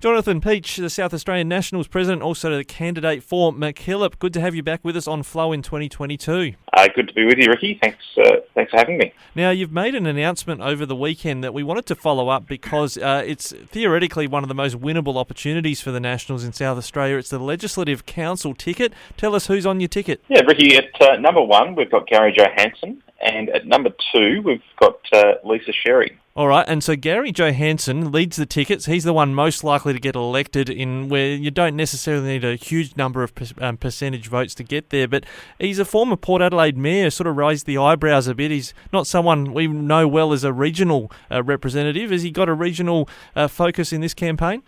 Jonathan Pietzsch, the South Australian Nationals president, also the candidate for Mackillop. Good to have you back with us on Flow in 2022. Good to be with you, Ricky. Thanks for having me. Now, you've made an announcement over the weekend that we wanted to follow up because it's theoretically one of the most winnable opportunities for the Nationals in South Australia. It's the Legislative Council ticket. Tell us who's on your ticket. Yeah, Ricky, at number 1, we've got Gary Johansen, and at number 2, we've got Lisa Sherry. All right, and so Gary Johansen leads the tickets. He's the one most likely to get elected in where you don't necessarily need a huge number of percentage votes to get there, but he's a former Port Adelaide mayor, sort of raised the eyebrows a bit. He's not someone we know well as a regional representative. Has he got a regional focus in this campaign?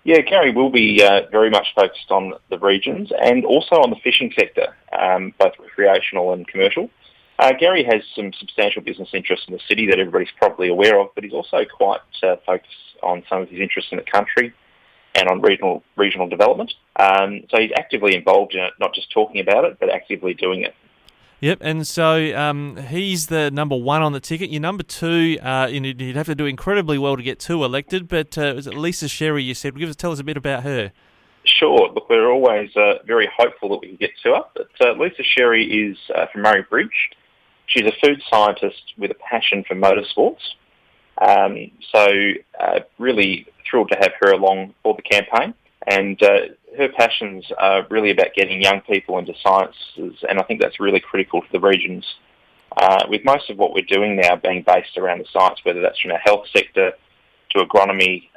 Yeah, Gary will be very much focused on the regions and also on the fishing sector, both recreational and commercial. Gary has some substantial business interests in the city that everybody's probably aware of, but he's also quite focused on some of his interests in the country and on regional development. So he's actively involved in it, not just talking about it, but actively doing it. Yep, and so he's the number 1 on the ticket. Your number 2, you'd have to do incredibly well to get 2 elected, but was it Lisa Sherry you said? Tell us a bit about her. Sure. Look, we're always very hopeful that we can get 2 up, but Lisa Sherry is from Murray Bridge. She's a food scientist with a passion for motorsports. So really thrilled to have her along for the campaign. And her passions are really about getting young people into sciences, and I think that's really critical to the regions. With most of what we're doing now being based around the science, whether that's from our health sector to agronomy,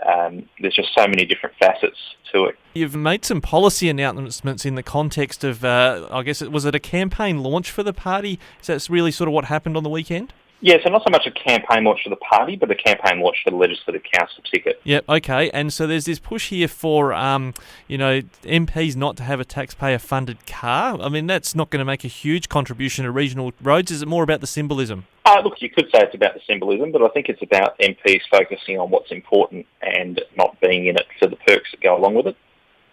there's just so many different facets to it. You've made some policy announcements in the context of, was it a campaign launch for the party? Is that really sort of what happened on the weekend? Yeah, so not so much a campaign launch for the party, but a campaign launch for the Legislative Council ticket. Yep, okay. And so there's this push here for, MPs not to have a taxpayer-funded car. I mean, that's not going to make a huge contribution to regional roads. Is it more about the symbolism? Look, you could say it's about the symbolism, but I think it's about MPs focusing on what's important and not being in it for the perks that go along with it.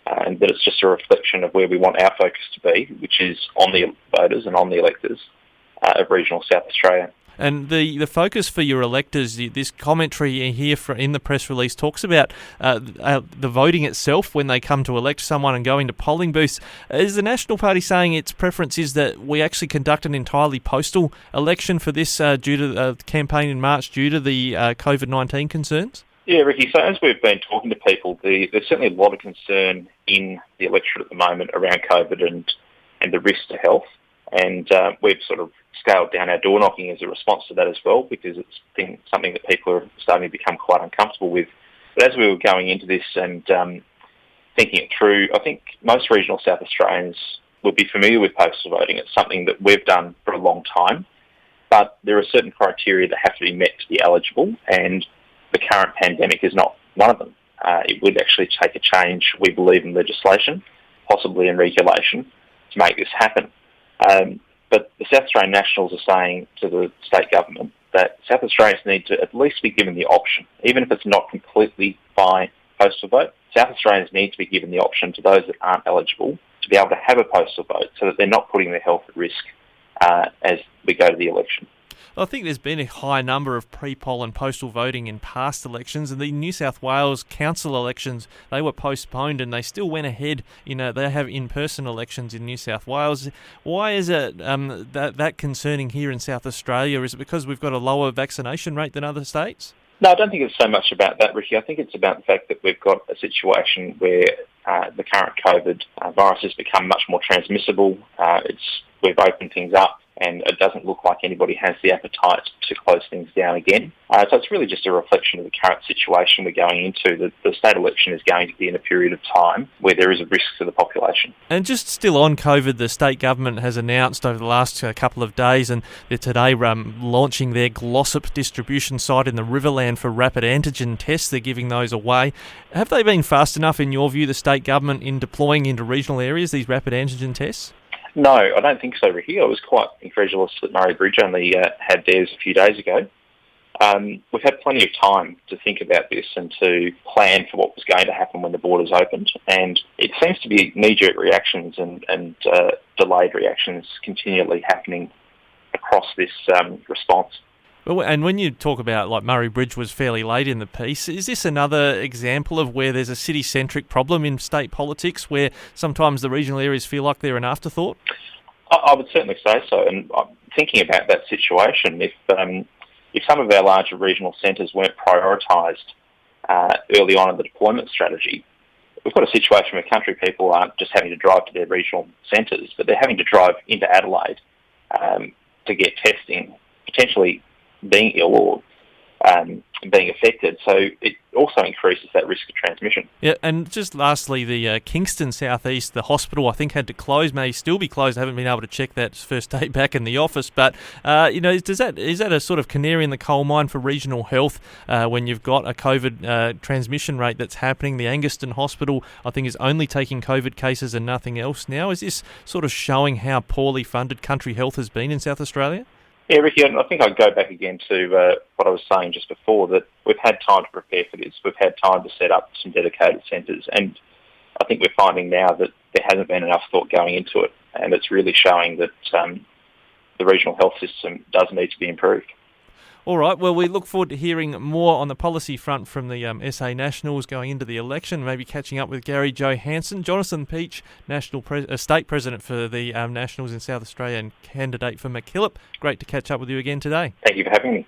And that it's just a reflection of where we want our focus to be, which is on the voters and on the electors of regional South Australia. And the focus for your electors, this commentary here in the press release talks about the voting itself when they come to elect someone and go into polling booths. Is the National Party saying its preference is that we actually conduct an entirely postal election for this due to the campaign in March due to the COVID-19 concerns? Yeah, Ricky, so as we've been talking to people, there's certainly a lot of concern in the electorate at the moment around COVID and the risk to health. And we've sort of scaled down our door knocking as a response to that as well, because it's been something that people are starting to become quite uncomfortable with. But as we were going into this and thinking it through, I think most regional South Australians will be familiar with postal voting. It's something that we've done for a long time, but there are certain criteria that have to be met to be eligible, and the current pandemic is not one of them. It would actually take a change, we believe, in legislation, possibly in regulation, to make this happen. But the South Australian Nationals are saying to the state government that South Australians need to at least be given the option, even if it's not completely by postal vote. South Australians need to be given the option to those that aren't eligible to be able to have a postal vote so that they're not putting their health at risk as we go to the election. I think there's been a high number of pre-poll and postal voting in past elections, and the New South Wales council elections, they were postponed and they still went ahead. They have in-person elections in New South Wales. Why is it that concerning here in South Australia? Is it because we've got a lower vaccination rate than other states? No, I don't think it's so much about that, Ricky. I think it's about the fact that we've got a situation where the current COVID virus has become much more transmissible. We've opened things up, and it doesn't look like anybody has the appetite to close things down again. So it's really just a reflection of the current situation we're going into. The state election is going to be in a period of time where there is a risk to the population. And just still on COVID, the state government has announced over the last couple of days, and they're today launching their Glossop distribution site in the Riverland for rapid antigen tests. They're giving those away. Have they been fast enough, in your view, the state government, in deploying into regional areas these rapid antigen tests? No, I don't think so, Ricky. I was quite incredulous that Murray Bridge only had theirs a few days ago. We've had plenty of time to think about this and to plan for what was going to happen when the borders opened. And it seems to be knee-jerk reactions and delayed reactions continually happening across this response. Well, and when you talk about, like, Murray Bridge was fairly late in the piece, is this another example of where there's a city-centric problem in state politics where sometimes the regional areas feel like they're an afterthought? I would certainly say so. And I'm thinking about that situation, if some of our larger regional centres weren't prioritised early on in the deployment strategy, we've got a situation where country people aren't just having to drive to their regional centres, but they're having to drive into Adelaide to get testing, potentially being ill or being affected. So it also increases that risk of transmission. Yeah, and just lastly, the Kingston Southeast, the hospital, I think had to close, may still be closed. I haven't been able to check that first day back in the office, but is that a sort of canary in the coal mine for regional health when you've got a COVID transmission rate that's happening? The Anguston Hospital, I think, is only taking COVID cases and nothing else now. Is this sort of showing how poorly funded country health has been in South Australia? Yeah, Ricky, I think I'd go back again to what I was saying just before, that we've had time to prepare for this. We've had time to set up some dedicated centres, and I think we're finding now that there hasn't been enough thought going into it, and it's really showing that the regional health system does need to be improved. All right, well, we look forward to hearing more on the policy front from the SA Nationals going into the election, maybe catching up with Gary Johansen. Johansen Pietzsch, State President for the Nationals in South Australia and candidate for Mackillop. Great to catch up with you again today. Thank you for having me.